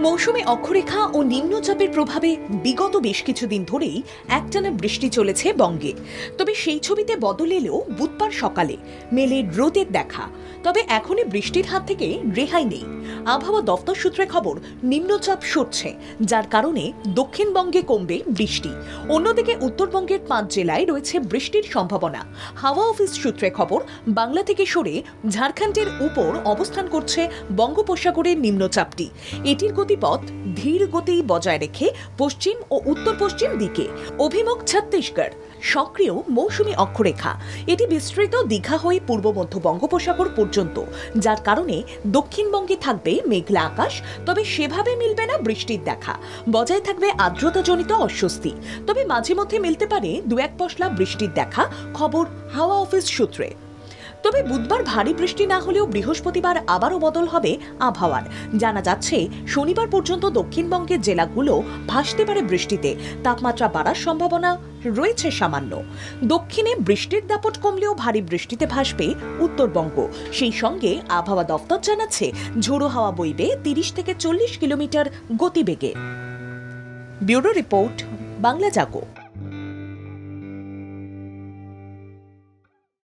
মৌসুমী অক্ষরেখা ও নিম্নচাপের প্রভাবে বিগত বেশ কিছুদিন ধরেই একটানা বৃষ্টি চলেছে বঙ্গে। তবে সেই ছবিতে বদল এলেও বুধবার সকালে মেলে রোদের দেখা। তবে এখনই বৃষ্টির হাত থেকে রেহাই নেই। আবহাওয়া দপ্তর সূত্রে খবর, নিম্নচাপ সরছে, যার কারণে দক্ষিণবঙ্গে কমবে বৃষ্টি। অন্যদিকে উত্তরবঙ্গের 5 জেলায় রয়েছে বৃষ্টির সম্ভাবনা। হাওয়া অফিস সূত্রে খবর, বাংলা থেকে সরে ঝাড়খণ্ডের উপর অবস্থান করছে বঙ্গোপসাগরের নিম্নচাপটি। এটির গতিপথ ধীর গতি বজায় রেখে পশ্চিম ও উত্তর পশ্চিম দিকে অভিমুখ ছত্তিশগড়। সক্রিয় মৌসুমী অক্ষরেখা এটি বিস্তৃত দীঘা হয়ে পূর্ব মধ্য বঙ্গোপসাগর পর্যন্ত, যার কারণে দক্ষিণবঙ্গে থাকবে মেঘলা আকাশ। তবে সেভাবে মিলবে না বৃষ্টির দেখা, বজায় থাকবে আর্দ্রতাজনিত অস্বস্তি। তবে মাঝে মধ্যে মিলতে পারে দু এক পশলা বৃষ্টির দেখা, খবর হাওয়া অফিস সূত্রে। তবে বুধবার ভারী বৃষ্টি না হলেও বৃহস্পতিবার আবারও বদল হবে আবহাওয়ার। জানা যাচ্ছে শনিবার পর্যন্ত দক্ষিণবঙ্গের জেলাগুলো ভাসতে পারে বৃষ্টিতে। তাপমাত্রা বাড়ার সম্ভাবনা রয়েছে সামান্য। দক্ষিণে বৃষ্টির দাপট কমলেও ভারী বৃষ্টিতে ভাসবে উত্তরবঙ্গ। সেই সঙ্গে আবহাওয়া দফতর জানাচ্ছে ঝোড়ো হাওয়া বইবে 30 থেকে 40 কিলোমিটার গতিবেগে। ব্যুরো রিপোর্ট, বাংলা জাগো।